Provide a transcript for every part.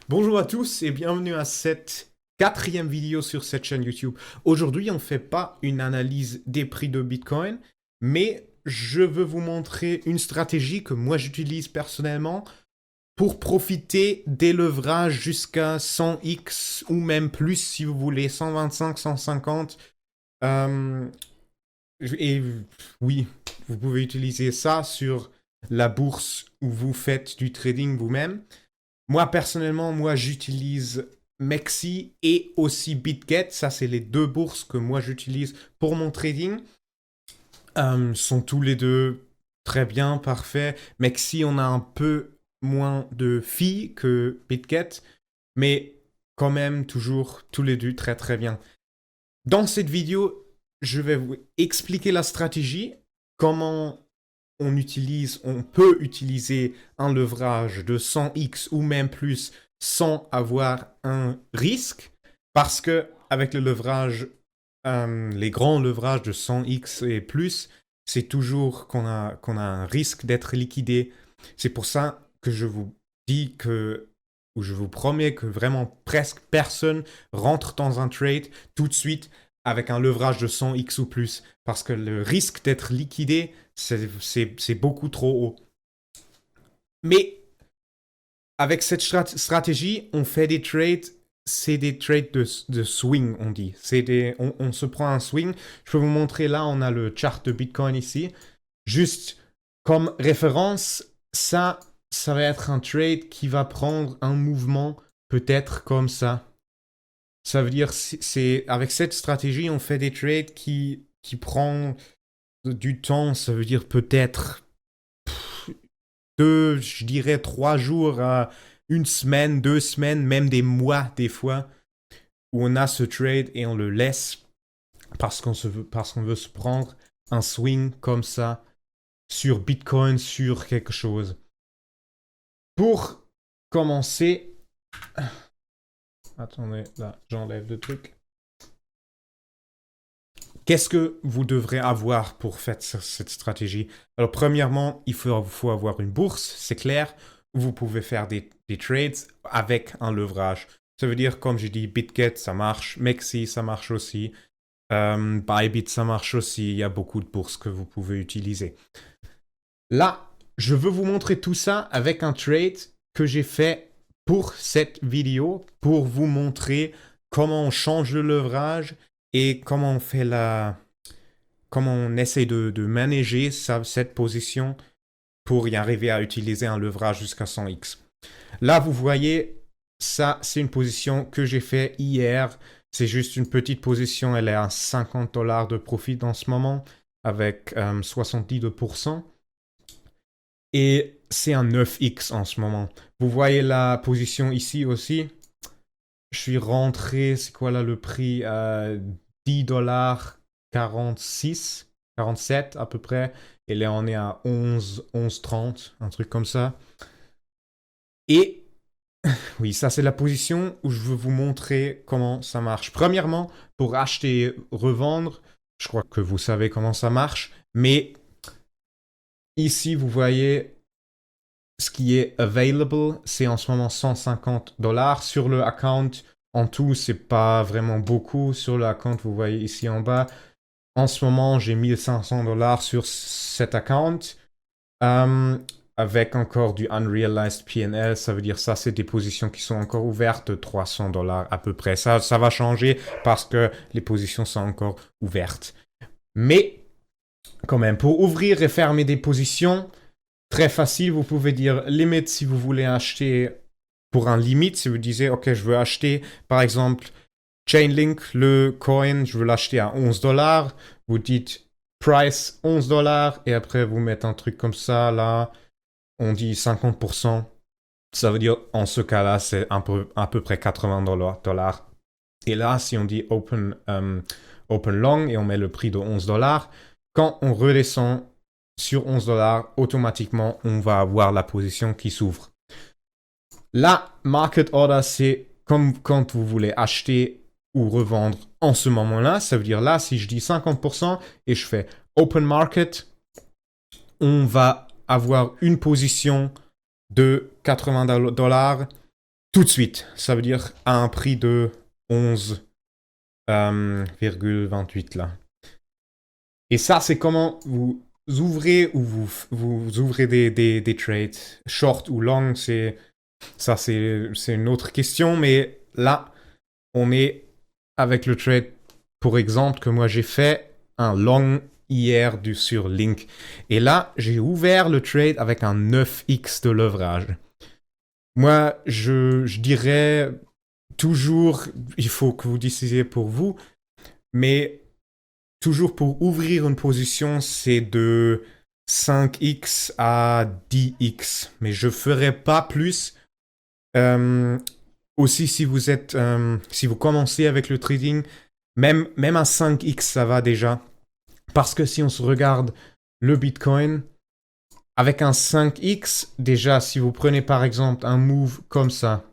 Bonjour à tous et bienvenue à cette quatrième vidéo sur cette chaîne YouTube. Aujourd'hui, on ne fait pas une analyse des prix de Bitcoin, mais je veux vous montrer une stratégie que moi j'utilise personnellement pour profiter des leverages jusqu'à 100x ou même plus si vous voulez, 125, 150. Euh, et oui, vous pouvez utiliser ça sur la bourse où vous faites du trading vous-même. Moi, personnellement, j'utilise Mexi et aussi BitGet. Ça, c'est les deux bourses que moi, j'utilise pour mon trading. Sont tous les deux très bien, parfaits. Mexi, on a un peu moins de fees que BitGet, mais quand même, toujours tous les deux très très bien. Dans cette vidéo, je vais vous expliquer la stratégie, comment on peut utiliser un levrage de 100x ou même plus sans avoir un risque, parce que avec le levrage, les grands levrages de 100x et plus, c'est toujours qu'on a un risque d'être liquidé. C'est pour ça que je vous dis que, ou je vous promets que vraiment presque personne rentre dans un trade tout de suite avec un levrage de 100x ou plus, parce que le risque d'être liquidé, c'est beaucoup trop haut. Mais avec cette stratégie, on fait des trades, c'est des trades de swing, on dit. On se prend un swing. Je peux vous montrer là, on a le chart de Bitcoin ici. Juste comme référence, ça va être un trade qui va prendre un mouvement peut-être comme ça. Ça veut dire, avec cette stratégie, on fait des trades qui prend du temps. Ça veut dire peut-être je dirais 3 jours à une semaine, 2 semaines, même des mois des fois, où on a ce trade et on le laisse parce qu'on veut se prendre un swing comme ça sur Bitcoin, sur quelque chose. Pour commencer, attendez, là, j'enlève le truc. Qu'est-ce que vous devrez avoir pour faire cette stratégie? Alors, premièrement, il faut avoir une bourse, c'est clair. Vous pouvez faire des trades avec un levrage. Ça veut dire, comme j'ai dit, BitGet, ça marche. Mexi, ça marche aussi. Bybit, ça marche aussi. Il y a beaucoup de bourses que vous pouvez utiliser. Là, je veux vous montrer tout ça avec un trade que j'ai fait pour cette vidéo, pour vous montrer comment on change le levrage et comment on fait comment on essaie de manager cette position pour y arriver à utiliser un levrage jusqu'à 100x. Là, vous voyez, ça, c'est une position que j'ai fait hier. C'est juste une petite position. Elle est à $50 de profit en ce moment avec 72%. Et c'est un 9x en ce moment. Vous voyez la position ici aussi. Je suis rentré, c'est quoi là le prix? $10, 46, 47 à peu près. Et là, on est à 11,30, un truc comme ça. Et oui, ça, c'est la position où je veux vous montrer comment ça marche. Premièrement, pour acheter et revendre, je crois que vous savez comment ça marche. Mais ici, vous voyez ce qui est available, c'est en ce moment $150. Sur le account, en tout, c'est pas vraiment beaucoup. Sur le account, vous voyez ici en bas, en ce moment, j'ai $1,500 sur cet account. Euh, Avec encore du unrealized PNL, ça veut dire ça, c'est des positions qui sont encore ouvertes, $300 à peu près. Ça va changer parce que les positions sont encore ouvertes. Mais quand même, pour ouvrir et fermer des positions, très facile, vous pouvez dire limite si vous voulez acheter pour un limite, si vous disiez, ok, je veux acheter, par exemple, Chainlink, le coin, je veux l'acheter à $11, vous dites price $11, et après vous mettez un truc comme ça, là, on dit 50%, ça veut dire, en ce cas-là, c'est à peu près $80. Et là, si on dit open long, et on met le prix de $11, quand on redescend sur $11, automatiquement, on va avoir la position qui s'ouvre. La market order, c'est comme quand vous voulez acheter ou revendre en ce moment-là. Ça veut dire là, si je dis 50% et je fais open market, on va avoir une position de $80 tout de suite. Ça veut dire à un prix de 11,28 là. Et ça, c'est comment vous ouvrez ou vous ouvrez des trades. Short ou long, c'est une autre question. Mais là, on est avec le trade, pour exemple, que moi j'ai fait un long hier sur Link. Et là, j'ai ouvert le trade avec un 9x de leverage. Moi, je dirais toujours, il faut que vous décidiez pour vous, mais toujours pour ouvrir une position, c'est de 5x à 10x. Mais je ne ferai pas plus. Aussi, si vous commencez avec le trading, même un 5x, ça va déjà. Parce que si on se regarde le Bitcoin, avec un 5x, déjà, si vous prenez par exemple un move comme ça,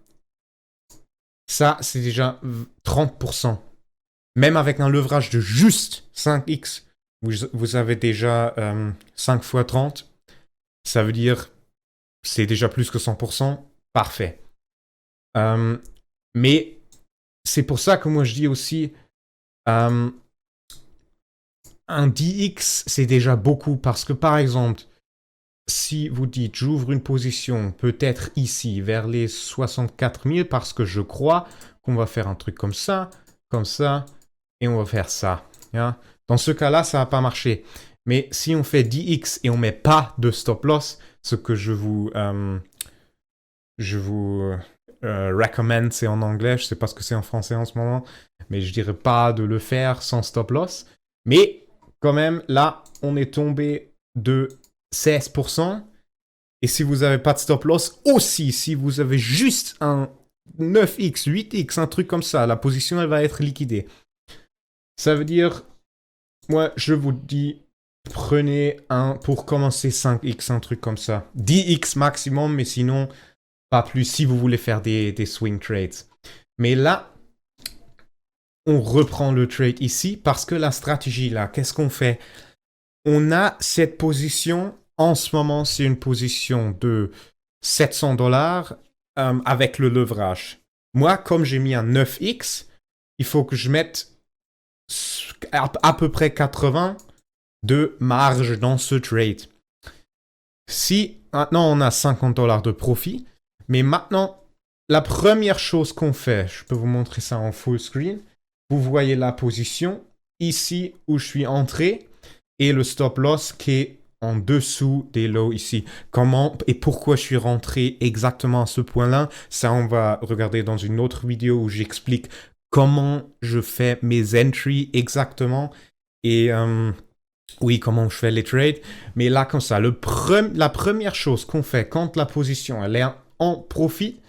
c'est déjà 30%. Même avec un leverage de juste 5x, vous avez déjà 5 fois 30. Ça veut dire c'est déjà plus que 100%. Parfait. Mais c'est pour ça que moi je dis aussi un 10x, c'est déjà beaucoup. Parce que par exemple, si vous dites j'ouvre une position peut-être ici vers les 64 000 parce que je crois qu'on va faire un truc comme ça, et on va faire ça. Hein? Dans ce cas-là, ça va pas marcher. Mais si on fait 10x et on met pas de stop loss, ce que je vous recommend, c'est en anglais, je sais pas ce que c'est en français en ce moment, mais je dirais pas de le faire sans stop loss. Mais quand même, là, on est tombé de 16%. Et si vous n'avez pas de stop loss, aussi, si vous avez juste un 9x, 8x, un truc comme ça, la position, elle va être liquidée. Ça veut dire, moi, je vous dis, prenez pour commencer 5x, un truc comme ça. 10x maximum, mais sinon, pas plus si vous voulez faire des swing trades. Mais là, on reprend le trade ici parce que la stratégie là, qu'est-ce qu'on fait? On a cette position, en ce moment, c'est une position de $700 avec le leverage. Moi, comme j'ai mis un 9x, il faut que je mette à peu près 80 de marge dans ce trade. Si maintenant on a $50 de profit, mais maintenant, la première chose qu'on fait, je peux vous montrer ça en full screen, vous voyez la position ici où je suis entré et le stop loss qui est en dessous des lows ici. Comment et pourquoi je suis rentré exactement à ce point-là, ça on va regarder dans une autre vidéo où j'explique comment je fais mes entries exactement et oui, comment je fais les trades. Mais là, comme ça, la première chose qu'on fait quand la position elle est en profit,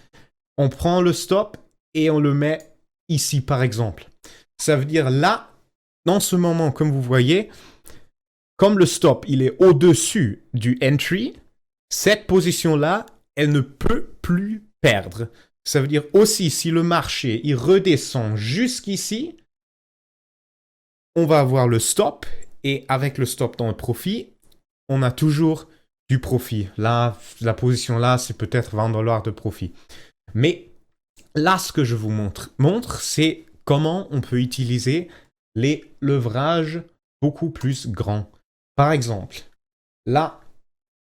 on prend le stop et on le met ici, par exemple. Ça veut dire là, dans ce moment, comme vous voyez, comme le stop, il est au-dessus du entry, cette position-là, elle ne peut plus perdre. Ça veut dire aussi, si le marché, il redescend jusqu'ici, on va avoir le stop. Et avec le stop dans le profit, on a toujours du profit. Là, la position là, c'est peut-être $20 de profit. Mais là, ce que je vous montre, c'est comment on peut utiliser les leverages beaucoup plus grands. Par exemple, là,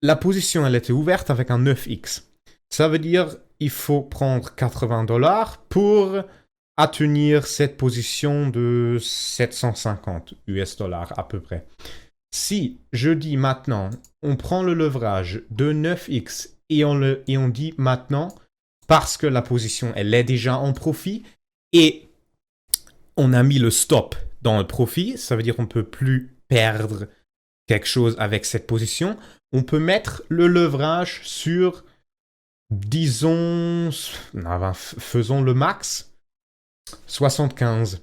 la position, elle était ouverte avec un 9x. Ça veut dire il faut prendre $80 pour atteindre cette position de 750 US dollars à peu près. Si je dis maintenant, on prend le leverage de 9x et on dit maintenant, parce que la position, elle est déjà en profit et on a mis le stop dans le profit, ça veut dire qu'on ne peut plus perdre quelque chose avec cette position, on peut mettre le leverage sur, disons, faisons le max, 75.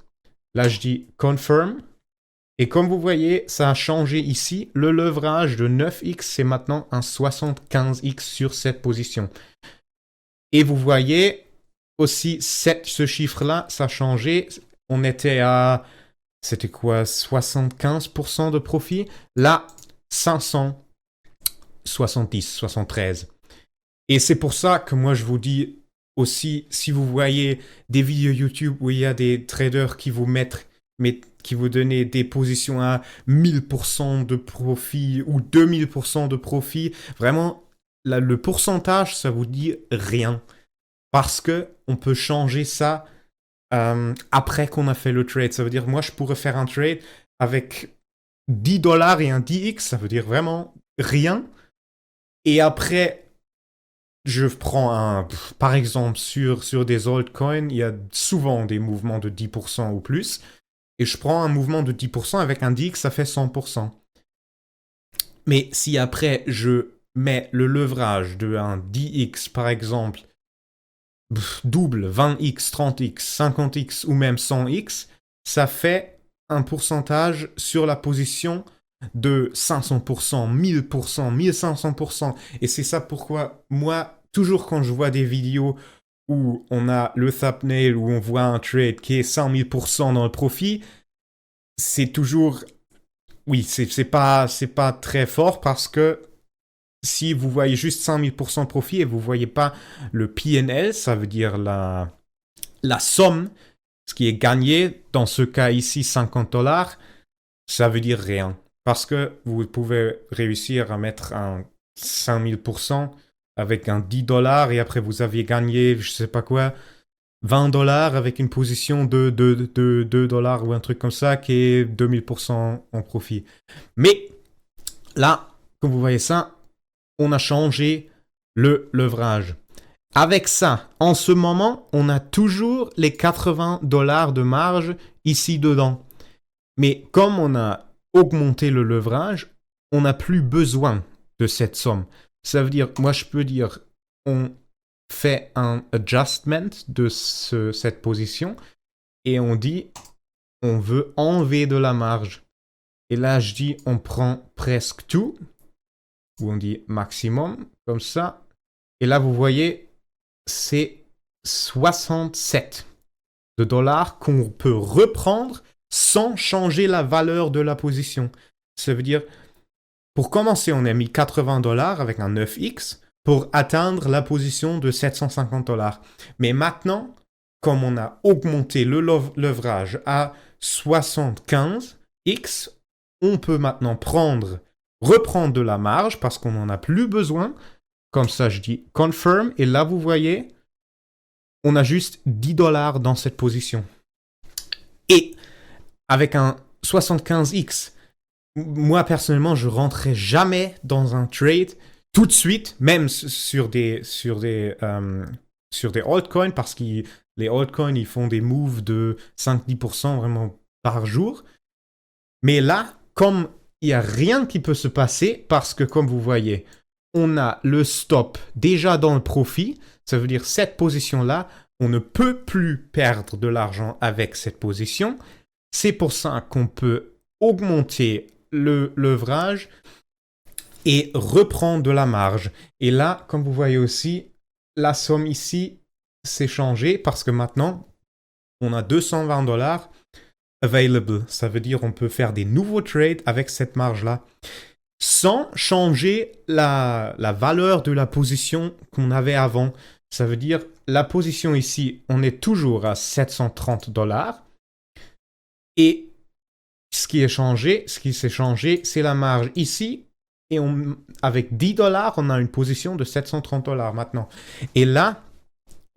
Là, je dis confirm. Et comme vous voyez, ça a changé ici. Le leverage de 9x, c'est maintenant un 75x sur cette position. Et vous voyez aussi, ce chiffre-là, ça a changé. On était à, c'était quoi, 75% de profit. Là, 570, 73. Et c'est pour ça que moi, je vous dis, aussi, si vous voyez des vidéos YouTube où il y a des traders qui vous mettent, mais qui vous donnent des positions à 1000% de profit ou 2000% de profit, vraiment, là, le pourcentage, ça vous dit rien. Parce que on peut changer ça après qu'on a fait le trade. Ça veut dire, moi, je pourrais faire un trade avec $10 et un 10x, ça veut dire vraiment rien. Et après, je prends par exemple, sur des altcoins, il y a souvent des mouvements de 10% ou plus. Et je prends un mouvement de 10% avec un DX, ça fait 100%. Mais si après, je mets le leverage de un DX, par exemple, double, 20x, 30x, 50x ou même 100x, ça fait un pourcentage sur la position de 500%, 1000%, 1500%. Et c'est ça pourquoi moi, toujours quand je vois des vidéos où on a le thumbnail, où on voit un trade qui est 100 000% dans le profit, c'est toujours... Oui, c'est pas très fort parce que si vous voyez juste 100 000% de profit et vous ne voyez pas le PNL, ça veut dire la somme, ce qui est gagné, dans ce cas ici $50, ça veut dire rien. Parce que vous pouvez réussir à mettre un 5000% avec un $10 et après vous aviez gagné, je sais pas quoi, $20 avec une position de $2 ou un truc comme ça qui est 2000% en profit. Mais là, comme vous voyez ça, on a changé le leverage. Avec ça, en ce moment, on a toujours les $80 de marge ici dedans. Mais comme on a augmenté le leverage, on n'a plus besoin de cette somme. Ça veut dire, moi je peux dire, on fait un adjustment de cette position et on dit, on veut enlever de la marge. Et là, je dis, on prend presque tout, ou on dit maximum, comme ça. Et là, vous voyez, c'est 67 de dollars qu'on peut reprendre sans changer la valeur de la position. Ça veut dire, pour commencer, on a mis $80 avec un 9x pour atteindre la position de $750. Mais maintenant, comme on a augmenté le leverage à 75x, on peut maintenant reprendre de la marge parce qu'on n'en a plus besoin. Comme ça, je dis confirm. Et là, vous voyez, on a juste $10 dans cette position. Et avec un 75x, moi, personnellement, je rentrais jamais dans un trade tout de suite, même sur des altcoins, parce que les altcoins, ils font des moves de 5-10% vraiment par jour. Mais là, comme il n'y a rien qui peut se passer, parce que comme vous voyez, on a le stop déjà dans le profit, ça veut dire cette position-là, on ne peut plus perdre de l'argent avec cette position. C'est pour ça qu'on peut augmenter le leverage et reprendre de la marge. Et là, comme vous voyez aussi, la somme ici s'est changée parce que maintenant, on a $220 available. Ça veut dire qu'on peut faire des nouveaux trades avec cette marge-là sans changer la valeur de la position qu'on avait avant. Ça veut dire la position ici, on est toujours à $730. Et ce qui s'est changé, c'est la marge ici. Et avec $10, on a une position de $730 maintenant. Et là,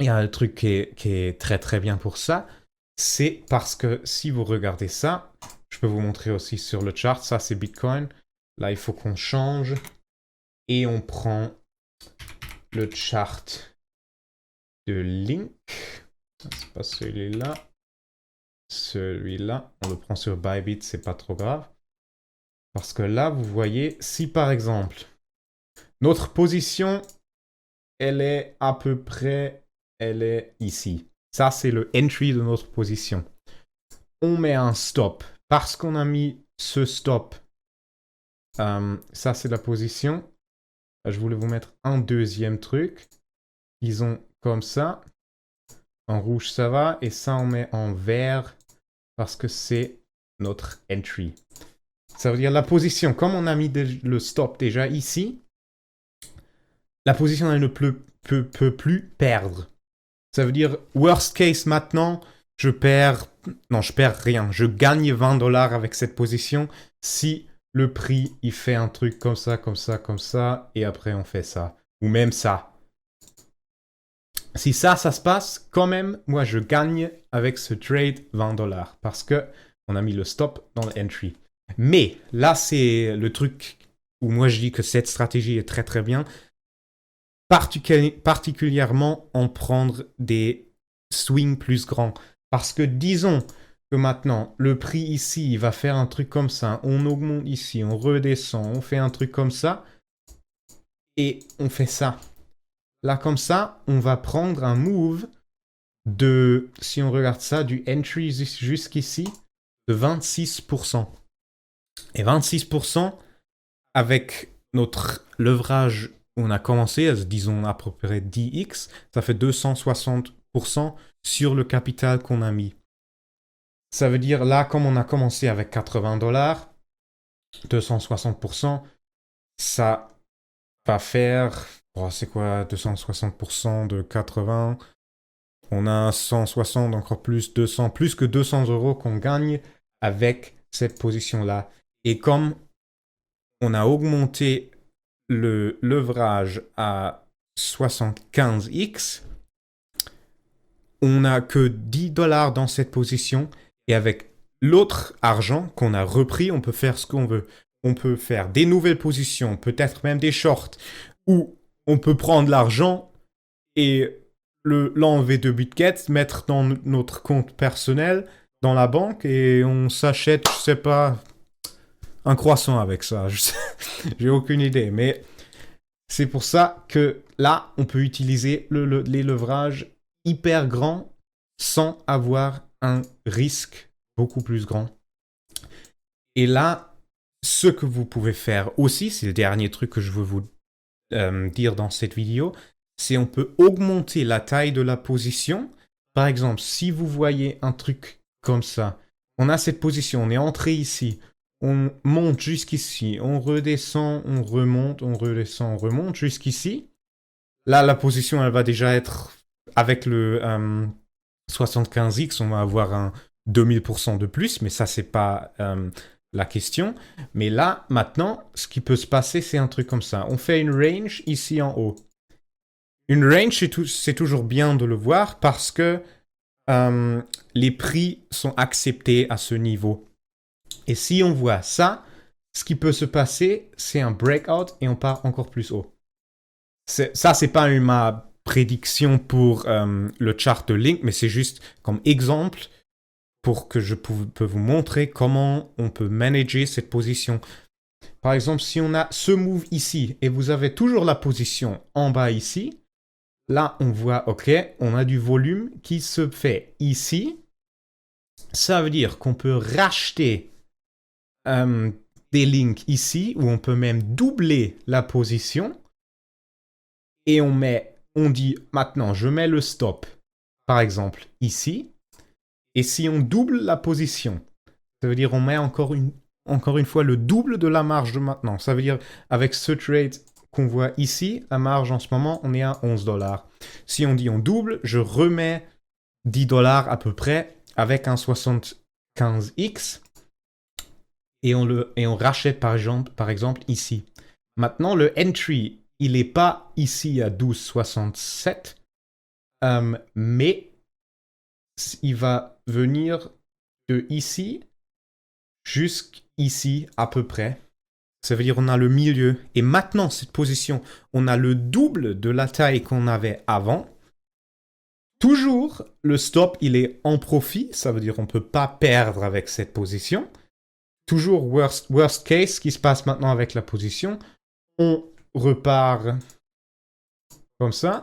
il y a un truc qui est très très bien pour ça. C'est parce que si vous regardez ça, je peux vous montrer aussi sur le chart. Ça, c'est Bitcoin. Là, il faut qu'on change. Et on prend le chart de Link. C'est pas celui-là. Celui-là, on le prend sur Bybit, c'est pas trop grave. Parce que là, vous voyez, si par exemple, notre position, elle est à peu près, elle est ici. Ça, c'est le entry de notre position. On met un stop. Parce qu'on a mis ce stop, ça, c'est la position. Je voulais vous mettre un deuxième truc. Disons comme ça. En rouge, ça va. Et ça, on met en vert parce que c'est notre entry. Ça veut dire la position. Comme on a mis le stop déjà ici, la position, elle ne peut plus perdre. Ça veut dire, worst case maintenant, je perds rien. Je gagne 20 dollars avec cette position si le prix, il fait un truc comme ça, comme ça, comme ça, et après on fait ça. Ou même ça. Si ça se passe, quand même, moi je gagne avec ce trade 20 dollars parce que on a mis le stop dans l'entry. Mais là, c'est le truc où moi je dis que cette stratégie est très très bien. Particulièrement en prendre des swings plus grands. Parce que disons que maintenant, le prix ici, il va faire un truc comme ça. On augmente ici, on redescend, on fait un truc comme ça. Et on fait ça. Là, comme ça, on va prendre un move de, si on regarde ça, du entry jusqu'ici, de 26%. Et 26%, avec notre levrage, on a commencé, disons à peu près 10x, ça fait 260% sur le capital qu'on a mis. Ça veut dire, là, comme on a commencé avec 80 dollars, 260%, ça va faire, oh, c'est quoi 260% de 80? On a 160, encore plus, 200, plus que 200 € qu'on gagne avec cette position-là. Et comme on a augmenté le levrage à 75x, on n'a que 10 dollars dans cette position. Et avec l'autre argent qu'on a repris, on peut faire ce qu'on veut. On peut faire des nouvelles positions, peut-être même des shorts, ou on peut prendre l'argent et l'enlever de Bitget, mettre dans notre compte personnel, dans la banque, et on s'achète, je sais pas, un croissant avec ça. J'ai aucune idée, mais c'est pour ça que là, on peut utiliser les levrages hyper grands sans avoir un risque beaucoup plus grand. Et là, ce que vous pouvez faire aussi, c'est le dernier truc que je veux vous dire dans cette vidéo, c'est on peut augmenter la taille de la position. Par exemple, si vous voyez un truc comme ça, on a cette position, on est entré ici, on monte jusqu'ici, on redescend, on remonte, on redescend, on remonte jusqu'ici. Là, la position, elle va déjà être, avec le 75x, on va avoir un 2000% de plus, mais ça, c'est pas la question. Mais là, maintenant, ce qui peut se passer, c'est un truc comme ça. On fait une range ici en haut. Une range, c'est toujours bien de le voir parce que les prix sont acceptés à ce niveau. Et si on voit ça, ce qui peut se passer, c'est un breakout et on part encore plus haut. Ça, c'est pas ma prédiction pour le chart de Link, mais c'est juste comme exemple pour que je peux vous montrer comment on peut manager cette position. Par exemple, si on a ce move ici et vous avez toujours la position en bas ici, là, on voit, OK, on a du volume qui se fait ici. Ça veut dire qu'on peut racheter des links ici, où on peut même doubler la position. Et on dit, maintenant, je mets le stop, par exemple, ici. Et si on double la position, ça veut dire on met encore une fois le double de la marge de maintenant. Ça veut dire, avec ce trade qu'on voit ici, la marge en ce moment, on est à 11 dollars. Si on dit on double, je remets 10 dollars à peu près avec un 75x et on rachète par exemple ici. Maintenant, le entry, il n'est pas ici à 12,67, mais il va venir de ici jusqu'ici à peu près. Ça veut dire qu'on a le milieu. Et maintenant, cette position, on a le double de la taille qu'on avait avant. Toujours, le stop, il est en profit. Ça veut dire qu'on ne peut pas perdre avec cette position. Toujours worst case, ce qui se passe maintenant avec la position. On repart comme ça.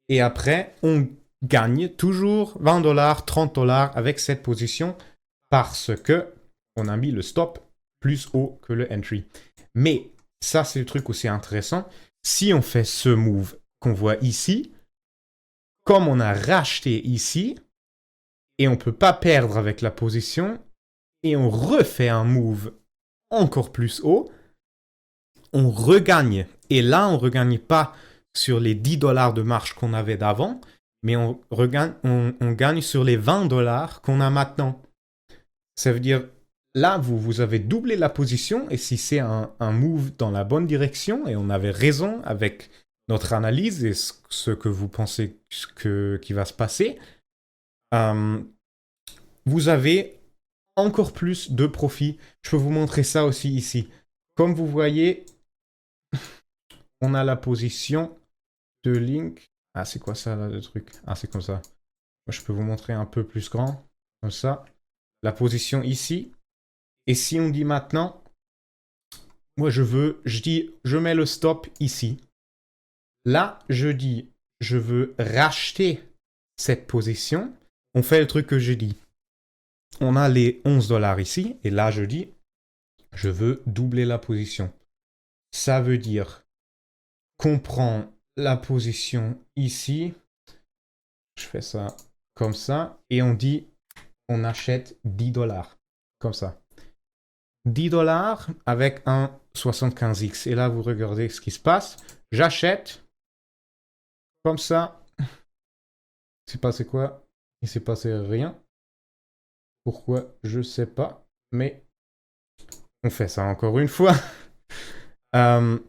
Et après, on gagne toujours 20 dollars, 30 dollars avec cette position parce que on a mis le stop plus haut que le entry. Mais ça, c'est le truc aussi intéressant. Si on fait ce move qu'on voit ici, comme on a racheté ici, et on ne peut pas perdre avec la position, et on refait un move encore plus haut, on regagne. Et là, on ne regagne pas sur les 10 dollars de marge qu'on avait d'avant, mais on gagne sur les 20 dollars qu'on a maintenant. Ça veut dire, là, vous avez doublé la position, et si c'est un move dans la bonne direction, et on avait raison avec notre analyse et ce que vous pensez qui va se passer, vous avez encore plus de profit. Je peux vous montrer ça aussi ici. Comme vous voyez, on a la position de Link. Ah, c'est quoi ça, là, le truc? Ah, c'est comme ça. Moi, je peux vous montrer un peu plus grand. Comme ça. La position ici. Et si on dit maintenant, moi, je dis, je mets le stop ici. Là, je dis, je veux racheter cette position. On fait le truc que j'ai dit. On a les 11 dollars ici. Et là, je dis, je veux doubler la position. Ça veut dire qu'on prend la position ici. Je fais ça comme ça. Et on dit, on achète 10 dollars. Comme ça. 10 dollars avec un 75x. Et là, vous regardez ce qui se passe. J'achète. Comme ça. Il s'est passé quoi? Il s'est passé rien. Pourquoi? Je sais pas. Mais on fait ça encore une fois. Comme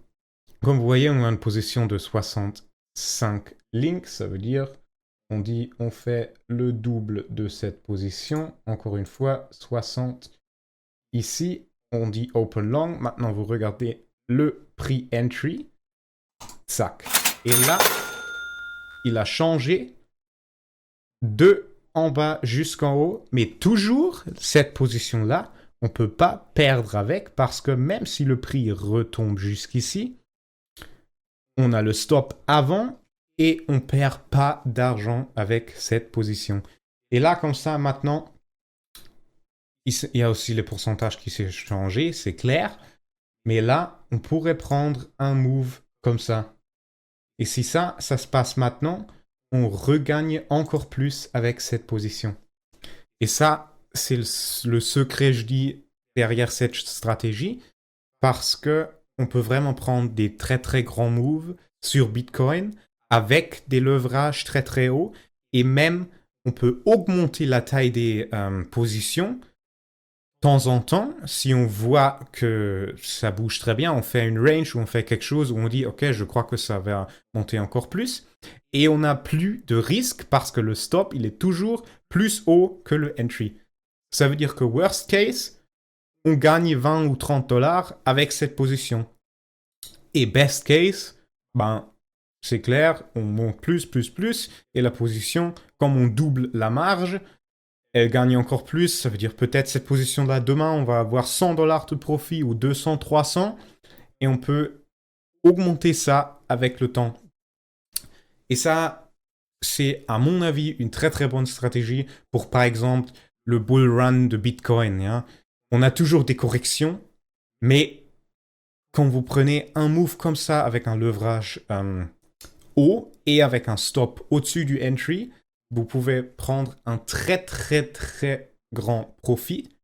vous voyez, on a une position de 65 links. Ça veut dire, on dit, on fait le double de cette position. Encore une fois, 60 ici. On dit open long. Maintenant, vous regardez le prix entry. Sac. Et là, il a changé de en bas jusqu'en haut. Mais toujours, cette position-là, on ne peut pas perdre avec parce que même si le prix retombe jusqu'ici, on a le stop avant et on ne perd pas d'argent avec cette position. Et là, comme ça, maintenant, il y a aussi les pourcentages qui s'est changé, c'est clair. Mais là, on pourrait prendre un move comme ça. Et si ça se passe maintenant, on regagne encore plus avec cette position. Et ça, c'est le secret, je dis, derrière cette stratégie, parce que on peut vraiment prendre des très très grands moves sur Bitcoin avec des leverages très très hauts, et même on peut augmenter la taille des positions. De temps en temps, si on voit que ça bouge très bien, on fait une range ou on fait quelque chose où on dit « Ok, je crois que ça va monter encore plus ». Et on n'a plus de risque parce que le stop, il est toujours plus haut que le entry. Ça veut dire que worst case, on gagne 20 ou 30 dollars avec cette position. Et best case, ben, c'est clair, on monte plus, et la position, comme on double la marge, elle gagne encore plus. Ça veut dire peut-être cette position-là, demain, on va avoir 100 dollars de profit ou 200, 300, et on peut augmenter ça avec le temps. Et ça, c'est à mon avis une très très bonne stratégie pour par exemple le bull run de Bitcoin. Hein. On a toujours des corrections, mais quand vous prenez un move comme ça avec un leverage haut et avec un stop au-dessus du entry, vous pouvez prendre un très très très grand profit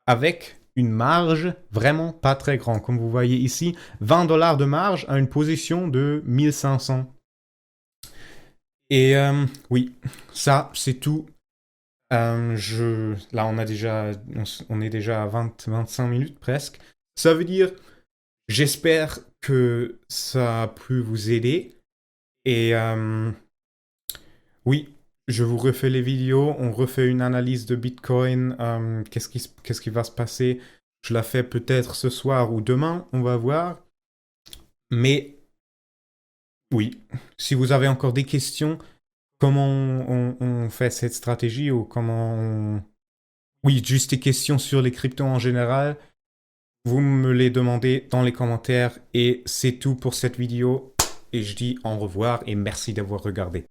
avec une marge vraiment pas très grande. Comme vous voyez ici, 20 dollars de marge à une position de 1500. Et oui, ça c'est tout. Là on est déjà à 25 minutes presque. Ça veut dire, j'espère que ça a pu vous aider. Et oui, je vous refais les vidéos, on refait une analyse de Bitcoin, qu'est-ce qui va se passer. Je la fais peut-être ce soir ou demain, on va voir. Mais oui, si vous avez encore des questions, comment on fait cette stratégie ou Oui, juste des questions sur les cryptos en général, vous me les demandez dans les commentaires et c'est tout pour cette vidéo. Et je dis au revoir et merci d'avoir regardé.